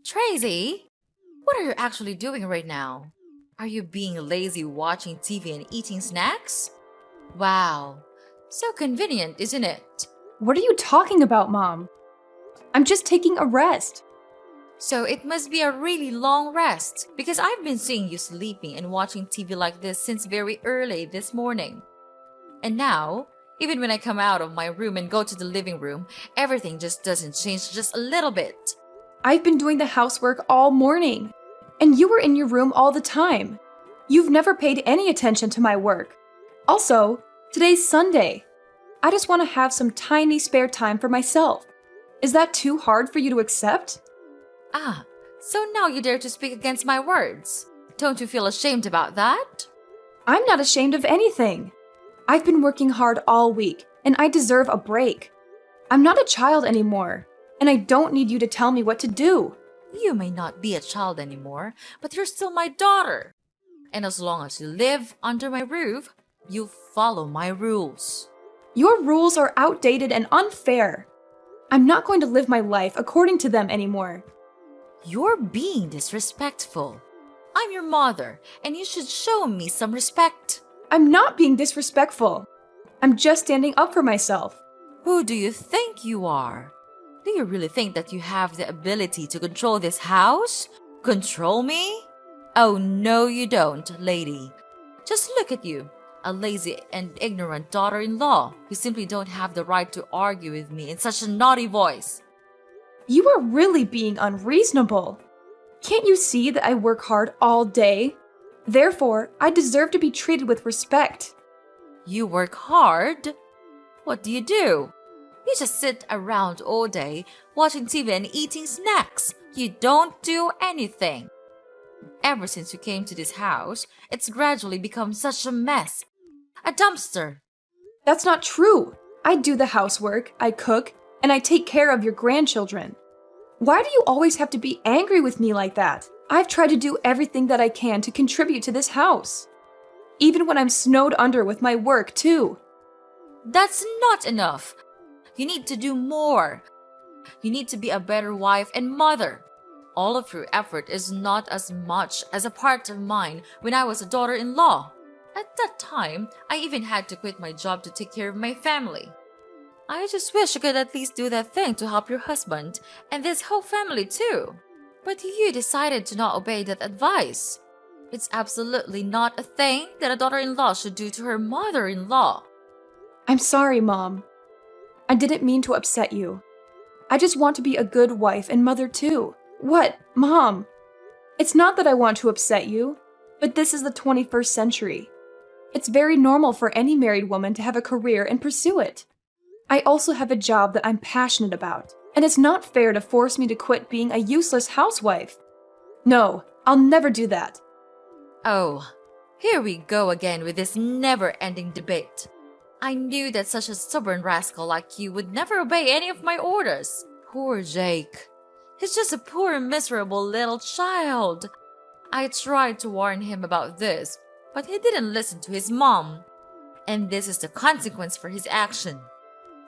Tracy, what are you actually doing right now? Are you being lazy watching TV and eating snacks? Wow, so convenient, isn't it? What are you talking about, Mom? I'm just taking a rest. So it must be a really long rest because I've been seeing you sleeping and watching TV like this since very early this morning. And now, even when I come out of my room and go to the living room, everything just doesn't change just a little bit. I've been doing the housework all morning, and you were in your room all the time. You've never paid any attention to my work. Also, today's Sunday. I just want to have some tiny spare time for myself. Is that too hard for you to accept? Ah, so now you dare to speak against my words. Don't you feel ashamed about that? I'm not ashamed of anything. I've been working hard all week, and I deserve a break. I'm not a child anymore, and I don't need you to tell me what to do. You may not be a child anymore, but you're still my daughter. And as long as you live under my roof, you follow my rules. Your rules are outdated and unfair. I'm not going to live my life according to them anymore. You're being disrespectful. I'm your mother, and you should show me some respect. I'm not being disrespectful. I'm just standing up for myself. Who do you think you are? Do you really think that you have the ability to control this house? Control me? Oh, no, you don't, lady. Just look at you, a lazy and ignorant daughter-in-law. You simply don't have the right to argue with me in such a naughty voice. You are really being unreasonable. Can't you see that I work hard all day? Therefore, I deserve to be treated with respect. You work hard? What do? You just sit around all day, watching TV and eating snacks. You don't do anything. Ever since you came to this house, it's gradually become such a mess. A dumpster. That's not true. I do the housework, I cook, and I take care of your grandchildren. Why do you always have to be angry with me like that? I've tried to do everything that I can to contribute to this house. Even when I'm snowed under with my work, too. That's not enough. You need to do more. You need to be a better wife and mother. All of your effort is not as much as a part of mine when I was a daughter-in-law. At that time, I even had to quit my job to take care of my family. I just wish you could at least do that thing to help your husband and this whole family too. But you decided to not obey that advice. It's absolutely not a thing that a daughter-in-law should do to her mother-in-law. I'm sorry, Mom. I didn't mean to upset you. I just want to be a good wife and mother too. What, Mom? It's not that I want to upset you, but this is the 21st century. It's very normal for any married woman to have a career and pursue it. I also have a job that I'm passionate about, and it's not fair to force me to quit being a useless housewife. No, I'll never do that. Oh, here we go again with this never-ending debate. I knew that such a stubborn rascal like you would never obey any of my orders. Poor Jake. He's just a poor, miserable little child. I tried to warn him about this, but he didn't listen to his mom. And this is the consequence for his action.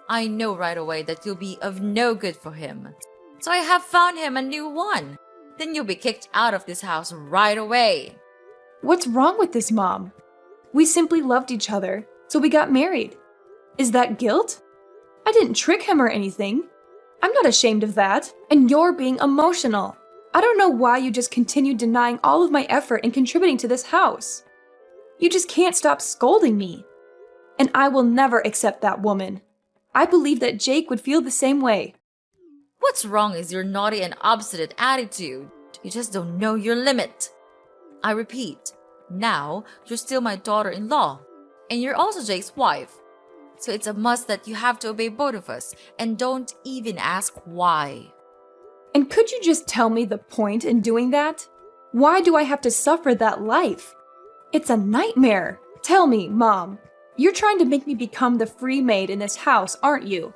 I know right away that you'll be of no good for him. So I have found him a new one. Then you'll be kicked out of this house right away. What's wrong with this, Mom? We simply loved each other, so we got married. Is that guilt? I didn't trick him or anything. I'm not ashamed of that, and you're being emotional. I don't know why you just continue denying all of my effort in contributing to this house. You just can't stop scolding me. And I will never accept that woman. I believe that Jake would feel the same way. What's wrong is your naughty and obstinate attitude. You just don't know your limit. I repeat, now you're still my daughter-in-law, and you're also Jake's wife. So it's a must that you have to obey both of us, and don't even ask why. And could you just tell me the point in doing that? Why do I have to suffer that life? It's a nightmare. Tell me, Mom. You're trying to make me become the free maid in this house, aren't you?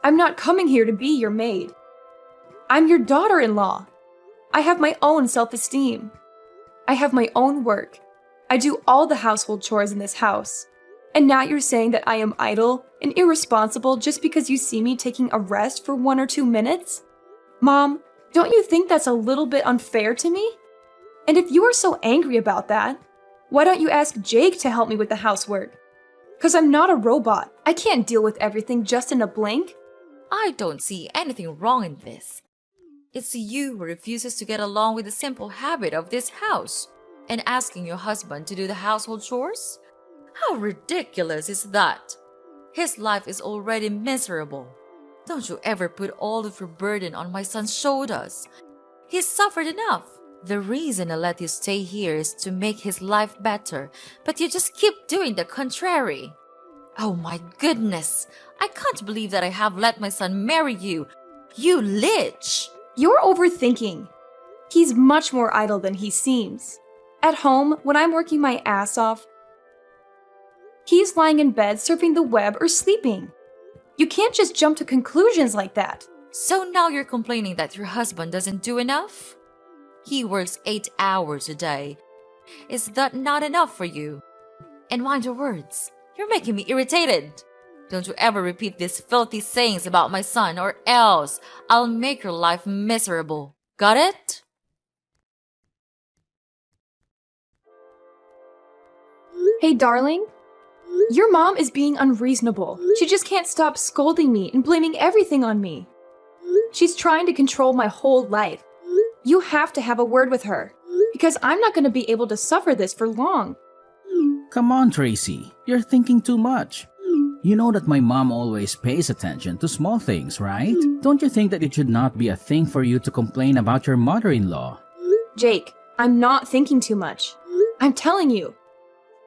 I'm not coming here to be your maid. I'm your daughter-in-law. I have my own self-esteem. I have my own work. I do all the household chores in this house. And now you're saying that I am idle and irresponsible just because you see me taking a rest for 1 or 2 minutes? Mom, Don't you think that's a little bit unfair to me? And if you are so angry about that, why don't you ask Jake to help me with the housework? Because I'm not a robot. I can't deal with everything just in a blink. I don't see anything wrong in this. It's you who refuses to get along with the simple habit of this house and asking your husband to do the household chores? How ridiculous is that? His life is already miserable. Don't you ever put all of your burden on my son's shoulders. He's suffered enough. The reason I let you stay here is to make his life better, but you just keep doing the contrary. Oh my goodness, I can't believe that I have let my son marry you. You lich! You're overthinking. He's much more idle than he seems. At home, when I'm working my ass off, he's lying in bed surfing the web or sleeping. You can't just jump to conclusions like that. So now you're complaining that your husband doesn't do enough? He works 8 hours a day. Is that not enough for you? And mind your words. You're making me irritated. Don't you ever repeat these filthy sayings about my son, or else I'll make your life miserable. Got it? Hey, darling. Your mom is being unreasonable. She just can't stop scolding me and blaming everything on me. She's trying to control my whole life. You have to have a word with her, because I'm not going to be able to suffer this for long. Come on, Tracy. You're thinking too much. You know that my mom always pays attention to small things, right? Don't you think that it should not be a thing for you to complain about your mother-in-law? Jake, I'm not thinking too much. I'm telling you.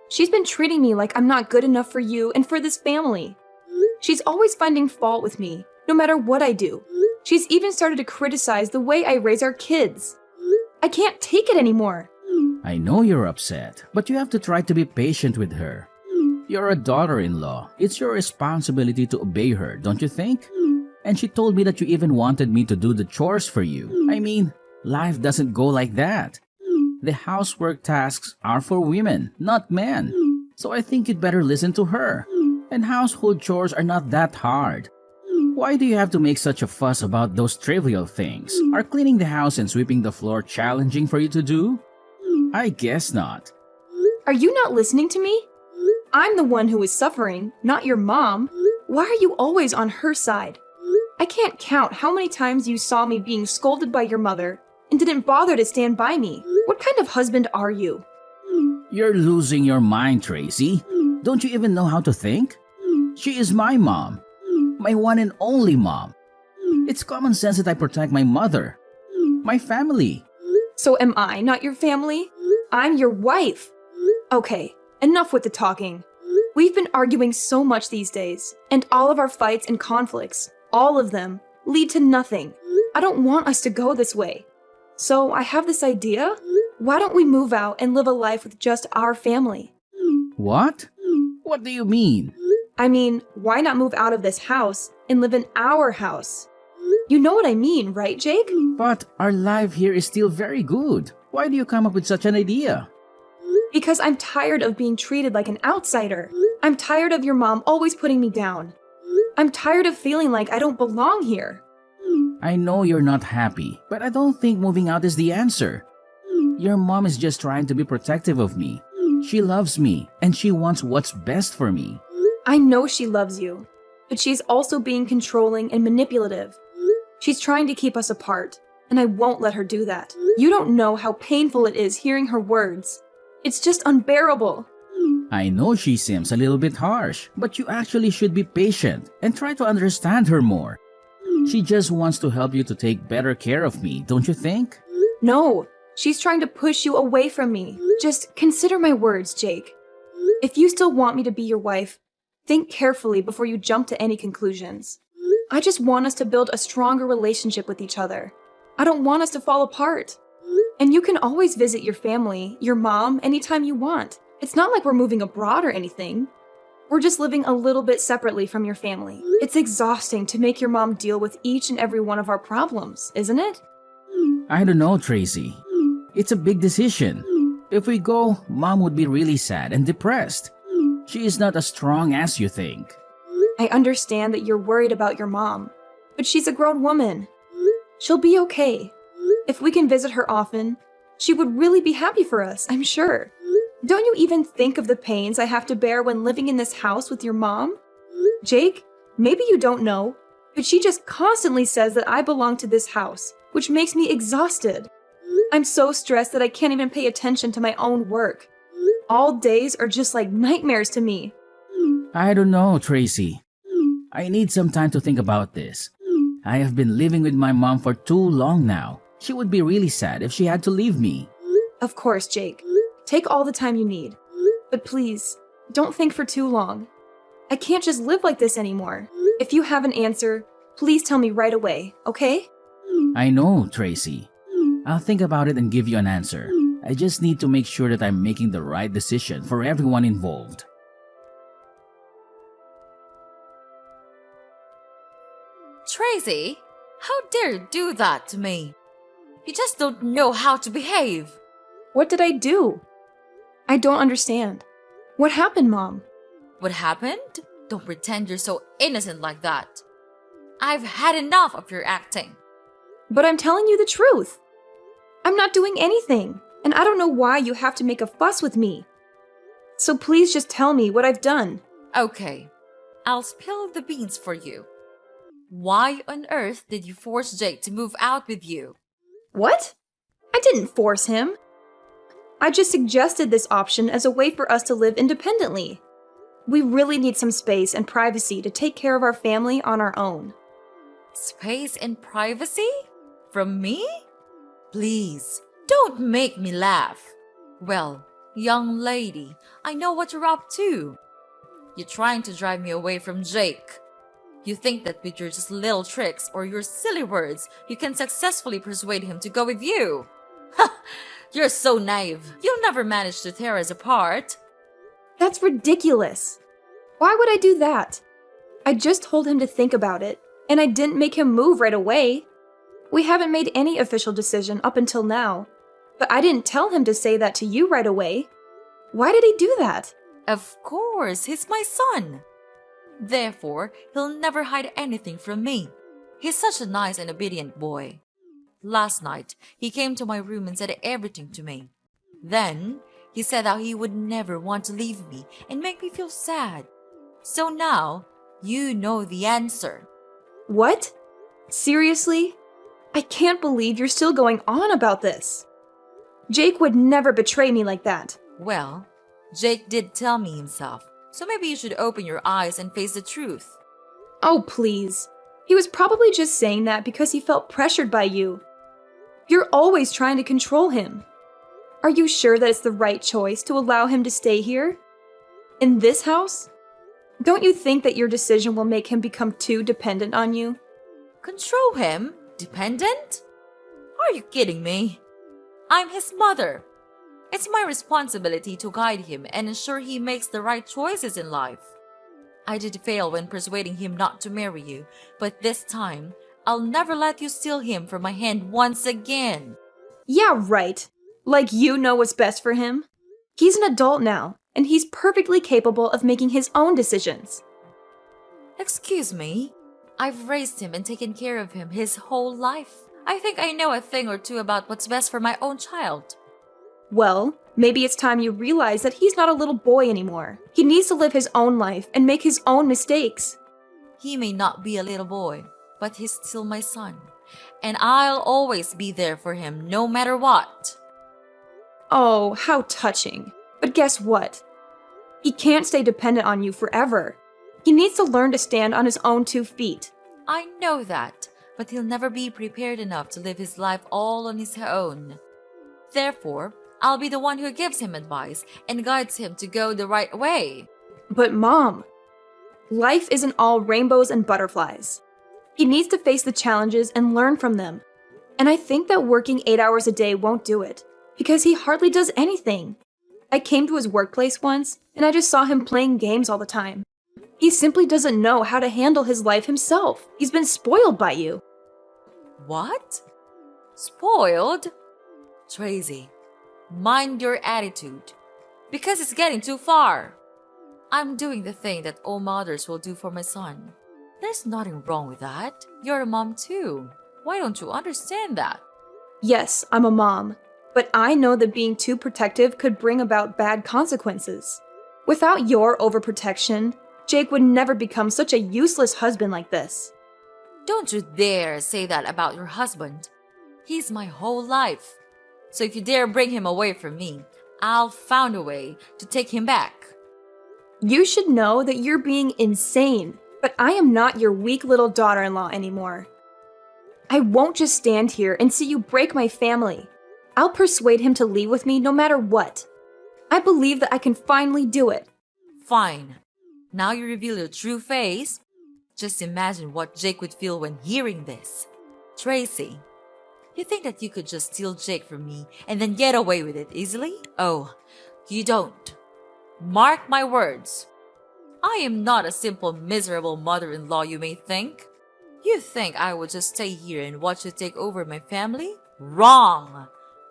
She's been treating me like I'm not good enough for you and for this family. She's always finding fault with me, no matter what I do. She's even started to criticize the way I raise our kids. I can't take it anymore. I know you're upset, but you have to try to be patient with her. You're a daughter-in-law. It's your responsibility to obey her, don't you think? And she told me that you even wanted me to do the chores for you. I mean, life doesn't go like that. The housework tasks are for women, not men. So I think you'd better listen to her. And household chores are not that hard. Why do you have to make such a fuss about those trivial things? Are cleaning the house and sweeping the floor challenging for you to do? I guess not. Are you not listening to me? I'm the one who is suffering, not your mom. Why are you always on her side? I can't count how many times you saw me being scolded by your mother and didn't bother to stand by me. What kind of husband are you? You're losing your mind, Tracy. Don't you even know how to think? She is my mom. My one and only mom. It's common sense that I protect my mother. My family. So am I not your family? I'm your wife. Okay, enough with the talking. We've been arguing so much these days, and all of our fights and conflicts, all of them, lead to nothing. I don't want us to go this way. So I have this idea. Why don't we move out and live a life with just our family? What? What do you mean? I mean, why not move out of this house and live in our house? You know what I mean, right, Jake? But our life here is still very good. Why do you come up with such an idea? Because I'm tired of being treated like an outsider. I'm tired of your mom always putting me down. I'm tired of feeling like I don't belong here. I know you're not happy, but I don't think moving out is the answer. Your mom is just trying to be protective of me. She loves me, and she wants what's best for me. I know she loves you, but she's also being controlling and manipulative. She's trying to keep us apart, and I won't let her do that. You don't know how painful it is hearing her words. It's just unbearable. I know she seems a little bit harsh, but you actually should be patient and try to understand her more. She just wants to help you to take better care of me, don't you think? No, she's trying to push you away from me. Just consider my words, Jake. If you still want me to be your wife, think carefully before you jump to any conclusions. I just want us to build a stronger relationship with each other. I don't want us to fall apart. And you can always visit your family, your mom, anytime you want. It's not like we're moving abroad or anything. We're just living a little bit separately from your family. It's exhausting to make your mom deal with each and every one of our problems, isn't it? I don't know, Tracy. It's a big decision. If we go, Mom would be really sad and depressed. She is not as strong as you think. I understand that you're worried about your mom, but she's a grown woman. She'll be okay. If we can visit her often, she would really be happy for us, I'm sure. Don't you even think of the pains I have to bear when living in this house with your mom? Jake, maybe you don't know, but she just constantly says that I belong to this house, which makes me exhausted. I'm so stressed that I can't even pay attention to my own work. All days are just like nightmares to me. I don't know, Tracy. I need some time to think about this. I have been living with my mom for too long now. She would be really sad if she had to leave me. Of course, Jake. Take all the time you need. But please, don't think for too long. I can't just live like this anymore. If you have an answer, please tell me right away, okay? I know, Tracy. I'll think about it and give you an answer. I just need to make sure that I'm making the right decision for everyone involved. Tracy, how dare you do that to me? You just don't know how to behave. What did I do? I don't understand. What happened, Mom? What happened? Don't pretend you're so innocent like that. I've had enough of your acting. But I'm telling you the truth. I'm not doing anything, and I don't know why you have to make a fuss with me. So please just tell me what I've done. Okay, I'll spill the beans for you. Why on earth did you force Jake to move out with you? What? I didn't force him. I just suggested this option as a way for us to live independently. We really need some space and privacy to take care of our family on our own. Space and privacy? From me? Please, don't make me laugh. Well, young lady, I know what you're up to. You're trying to drive me away from Jake. You think that with your just little tricks or your silly words, you can successfully persuade him to go with you. Ha! You're so naive. You'll never manage to tear us apart. That's ridiculous. Why would I do that? I just told him to think about it, and I didn't make him move right away. We haven't made any official decision up until now, but I didn't tell him to say that to you right away. Why did he do that? Of course, he's my son. Therefore, he'll never hide anything from me. He's such a nice and obedient boy. Last night, he came to my room and said everything to me. Then, he said how he would never want to leave me and make me feel sad. So now, you know the answer. What? Seriously? I can't believe you're still going on about this. Jake would never betray me like that. Well, Jake did tell me himself, so maybe you should open your eyes and face the truth. Oh, please. He was probably just saying that because he felt pressured by you. You're always trying to control him. Are you sure that it's the right choice to allow him to stay here? In this house? Don't you think that your decision will make him become too dependent on you? Control him? Dependent? Are you kidding me? I'm his mother. It's my responsibility to guide him and ensure he makes the right choices in life. I did fail when persuading him not to marry you, but this time, I'll never let you steal him from my hand once again. Yeah, right. Like you know what's best for him. He's an adult now, and he's perfectly capable of making his own decisions. Excuse me? I've raised him and taken care of him his whole life. I think I know a thing or two about what's best for my own child. Well, maybe it's time you realize that he's not a little boy anymore. He needs to live his own life and make his own mistakes. He may not be a little boy, but he's still my son. And I'll always be there for him no matter what. Oh, how touching. But guess what? He can't stay dependent on you forever. He needs to learn to stand on his own 2 feet. I know that, but he'll never be prepared enough to live his life all on his own. Therefore, I'll be the one who gives him advice and guides him to go the right way. But Mom, life isn't all rainbows and butterflies. He needs to face the challenges and learn from them. And I think that working 8 hours a day won't do it, because he hardly does anything. I came to his workplace once, and I just saw him playing games all the time. He simply doesn't know how to handle his life himself. He's been spoiled by you. What? Spoiled? Tracy, mind your attitude, because it's getting too far. I'm doing the thing that all mothers will do for my son. There's nothing wrong with that. You're a mom too. Why don't you understand that? Yes, I'm a mom, but I know that being too protective could bring about bad consequences. Without your overprotection, Jake would never become such a useless husband like this. Don't you dare say that about your husband. He's my whole life. So if you dare bring him away from me, I'll find a way to take him back. You should know that you're being insane, but I am not your weak little daughter-in-law anymore. I won't just stand here and see you break my family. I'll persuade him to leave with me no matter what. I believe that I can finally do it. Fine. Now you reveal your true face. Just imagine what Jake would feel when hearing this. Tracy, you think that you could just steal Jake from me and then get away with it easily? Oh, you don't. Mark my words. I am not a simple, miserable mother-in-law you may think. You think I would just stay here and watch you take over my family? Wrong!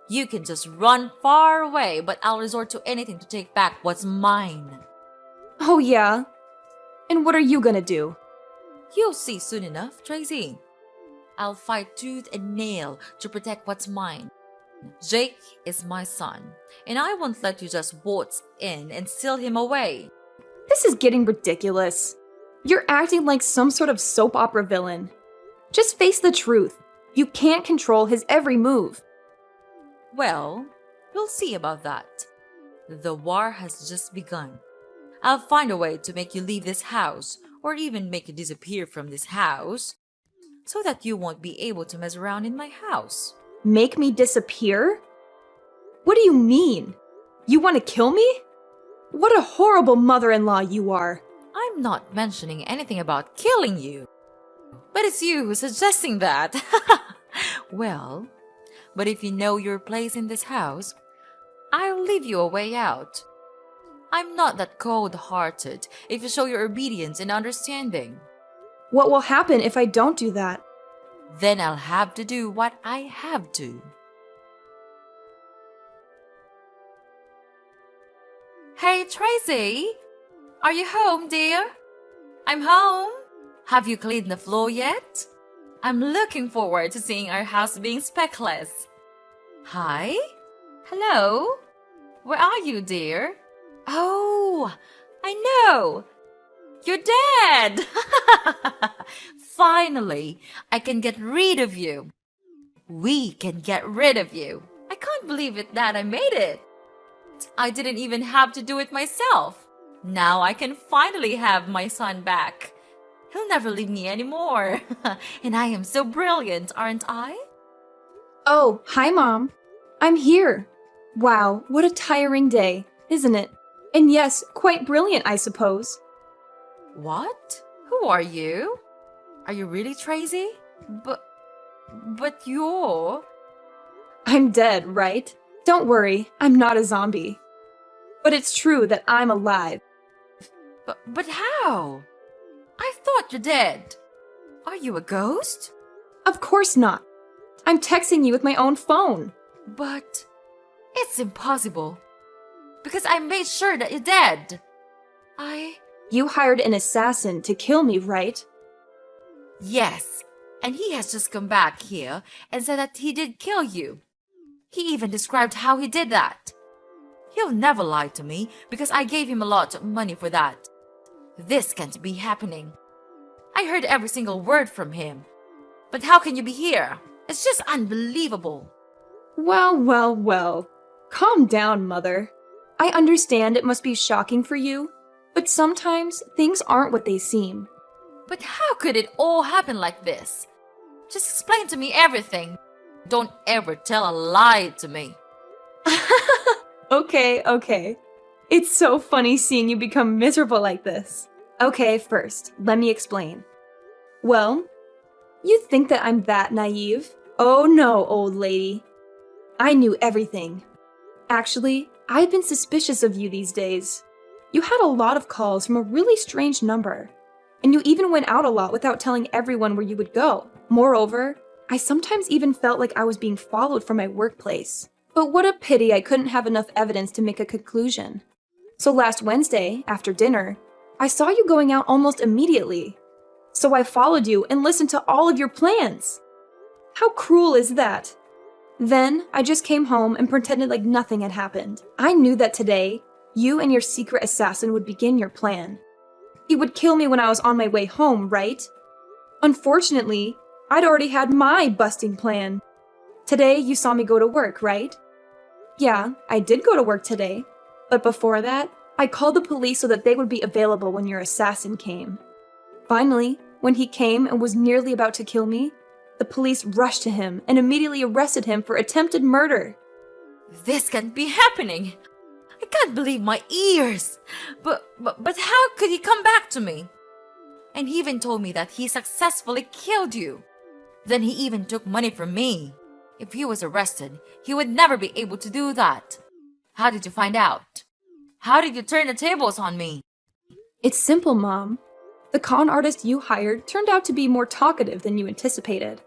You can just run far away, but I'll resort to anything to take back what's mine. Oh yeah? And what are you gonna do? You'll see soon enough, Tracy. I'll fight tooth and nail to protect what's mine. Jake is my son, and I won't let you just waltz in and steal him away. This is getting ridiculous. You're acting like some sort of soap opera villain. Just face the truth. You can't control his every move. Well, we'll see about that. The war has just begun. I'll find a way to make you leave this house, or even make you disappear from this house, so that you won't be able to mess around in my house. Make me disappear? What do you mean? You want to kill me? What a horrible mother-in-law you are. I'm not mentioning anything about killing you. But it's you who's suggesting that. Well, but if you know your place in this house, I'll leave you a way out. I'm not that cold-hearted if you show your obedience and understanding. What will happen if I don't do that? Then I'll have to do what I have to. Hey, Tracy! Are you home, dear? I'm home. Have you cleaned the floor yet? I'm looking forward to seeing our house being speckless. Hi? Hello? Where are you, dear? Oh, I know! You're dead! Finally, I can get rid of you. We can get rid of you. I can't believe it that I made it. I didn't even have to do it myself. Now I can finally have my son back. He'll never leave me anymore. And I am so brilliant, aren't I? Oh, hi, Mom. I'm here. Wow, what a tiring day, isn't it? And yes, quite brilliant, I suppose. What? Who are you? Are you really Tracy? But you're... I'm dead, right? Don't worry, I'm not a zombie. But it's true that I'm alive. But how? I thought you're dead. Are you a ghost? Of course not. I'm texting you with my own phone. But it's impossible. Because I made sure that you're dead. You hired an assassin to kill me, right? Yes, and he has just come back here and said that he did kill you. He even described how he did that. He'll never lie to me because I gave him a lot of money for that. This can't be happening. I heard every single word from him. But how can you be here? It's just unbelievable. Well, well, well. Calm down, Mother. I understand it must be shocking for you, but sometimes things aren't what they seem. But how could it all happen like this? Just explain to me everything. Don't ever tell a lie to me. Okay. It's so funny seeing you become miserable like this. Okay, first, let me explain. Well, you think that I'm that naive? Oh no, old lady. I knew everything. Actually, I've been suspicious of you these days. You had a lot of calls from a really strange number. And you even went out a lot without telling everyone where you would go. Moreover, I sometimes even felt like I was being followed from my workplace. But what a pity I couldn't have enough evidence to make a conclusion. So last Wednesday, after dinner, I saw you going out almost immediately. So I followed you and listened to all of your plans. How cruel is that? Then I just came home and pretended like nothing had happened. I knew that today, you and your secret assassin would begin your plan. He would kill me when I was on my way home, right? Unfortunately, I'd already had my busting plan. Today, you saw me go to work, right? Yeah, I did go to work today. But before that, I called the police so that they would be available when your assassin came. Finally, when he came and was nearly about to kill me, the police rushed to him and immediately arrested him for attempted murder. This can't be happening. I can't believe my ears. But how could he come back to me? And he even told me that he successfully killed you. Then he even took money from me. If he was arrested, he would never be able to do that. How did you find out? How did you turn the tables on me? It's simple, Mom. The con artist you hired turned out to be more talkative than you anticipated.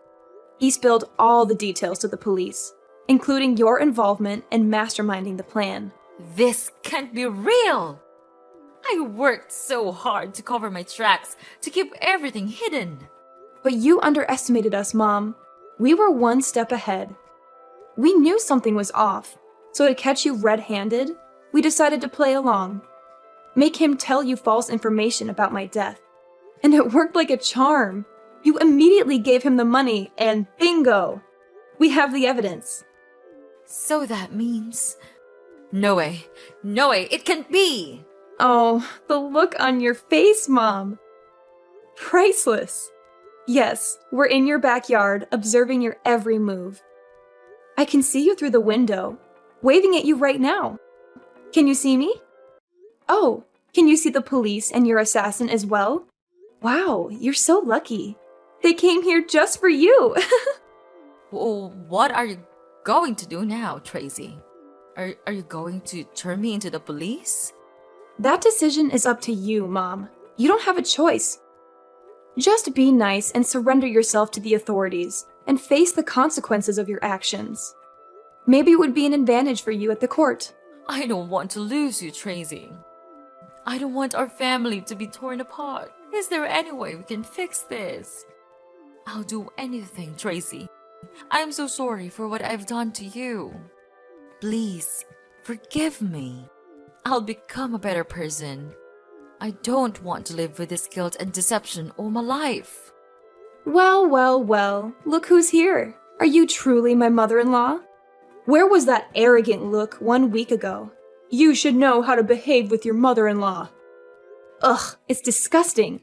He spilled all the details to the police, including your involvement in masterminding the plan. This can't be real. I worked so hard to cover my tracks, to keep everything hidden. But you underestimated us, Mom. We were one step ahead. We knew something was off, so to catch you red-handed, we decided to play along. Make him tell you false information about my death. And it worked like a charm. You immediately gave him the money, and bingo! We have the evidence. So that means... No way, it can't be! Oh, the look on your face, Mom. Priceless. Yes, we're in your backyard, observing your every move. I can see you through the window, waving at you right now. Can you see me? Oh, can you see the police and your assassin as well? Wow, you're so lucky. They came here just for you. Well, what are you going to do now, Tracy? Are you going to turn me into the police? That decision is up to you, Mom. You don't have a choice. Just be nice and surrender yourself to the authorities and face the consequences of your actions. Maybe it would be an advantage for you at the court. I don't want to lose you, Tracy. I don't want our family to be torn apart. Is there any way we can fix this? I'll do anything, Tracy. I'm so sorry for what I've done to you. Please, forgive me. I'll become a better person. I don't want to live with this guilt and deception all my life. Well, look who's here. Are you truly my mother-in-law? Where was that arrogant look 1 week ago? You should know how to behave with your mother-in-law. Ugh, it's disgusting.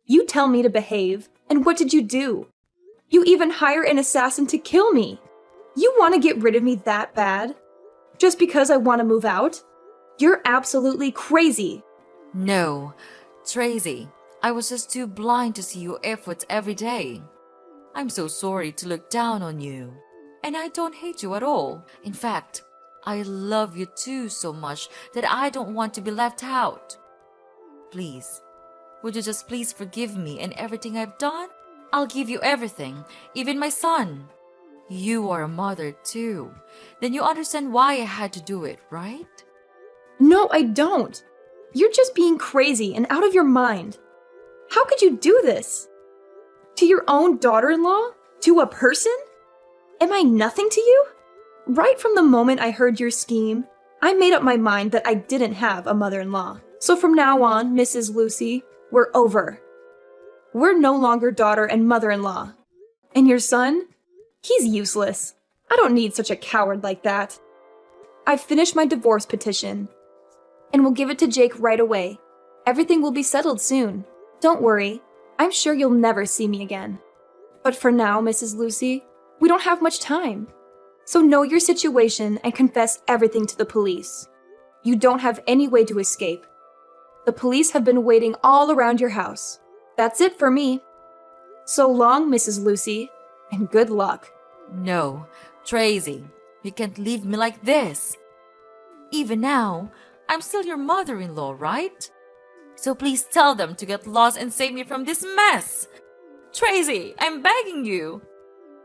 You tell me to behave, and what did you do? You even hire an assassin to kill me. You want to get rid of me that bad? Just because I want to move out? You're absolutely crazy. No, Tracy, I was just too blind to see your efforts every day. I'm so sorry to look down on you. And I don't hate you at all. In fact, I love you too so much that I don't want to be left out. Please, would you just please forgive me and everything I've done? I'll give you everything, even my son. You are a mother too. Then you understand why I had to do it, right? No, I don't. You're just being crazy and out of your mind. How could you do this? To your own daughter-in-law? To a person? Am I nothing to you? Right from the moment I heard your scheme, I made up my mind that I didn't have a mother-in-law. So from now on, Mrs. Lucy, we're over. We're no longer daughter and mother-in-law. And your son? He's useless. I don't need such a coward like that. I've finished my divorce petition, and we'll give it to Jake right away. Everything will be settled soon. Don't worry. I'm sure you'll never see me again. But for now, Mrs. Lucy, we don't have much time. So know your situation and confess everything to the police. You don't have any way to escape. The police have been waiting all around your house. That's it for me. So long, Mrs. Lucy, and good luck. No, Tracy, you can't leave me like this. Even now, I'm still your mother-in-law, right? So please tell them to get lost and save me from this mess. Tracy, I'm begging you.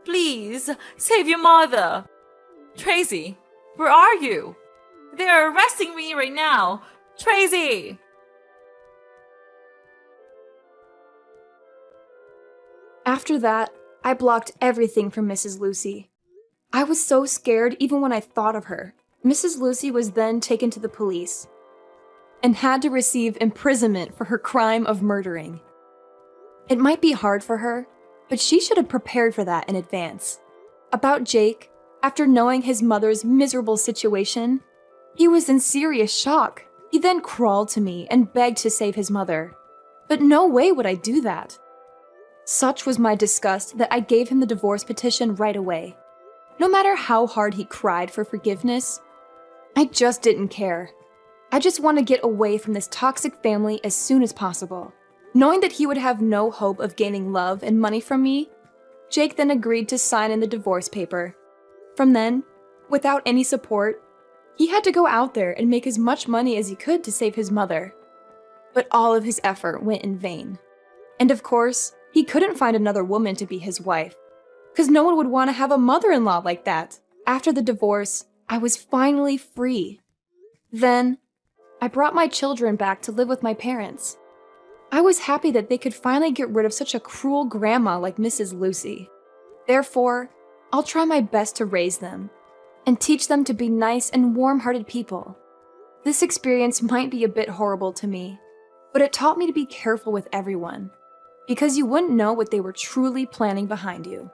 Please, save your mother. Tracy, where are you? They are arresting me right now. Tracy! After that, I blocked everything from Mrs. Lucy. I was so scared even when I thought of her. Mrs. Lucy was then taken to the police and had to receive imprisonment for her crime of murdering. It might be hard for her, but she should have prepared for that in advance. About Jake, after knowing his mother's miserable situation, he was in serious shock. He then crawled to me and begged to save his mother. But no way would I do that. Such was my disgust that I gave him the divorce petition right away. No matter how hard he cried for forgiveness, I just didn't care. I just want to get away from this toxic family as soon as possible. Knowing that he would have no hope of gaining love and money from me, Jake then agreed to sign in the divorce paper. From then, without any support, he had to go out there and make as much money as he could to save his mother. But all of his effort went in vain. And of course, he couldn't find another woman to be his wife, because no one would want to have a mother-in-law like that. After the divorce, I was finally free. Then, I brought my children back to live with my parents. I was happy that they could finally get rid of such a cruel grandma like Mrs. Lucy. Therefore, I'll try my best to raise them and teach them to be nice and warm-hearted people. This experience might be a bit horrible to me, but it taught me to be careful with everyone, because you wouldn't know what they were truly planning behind you.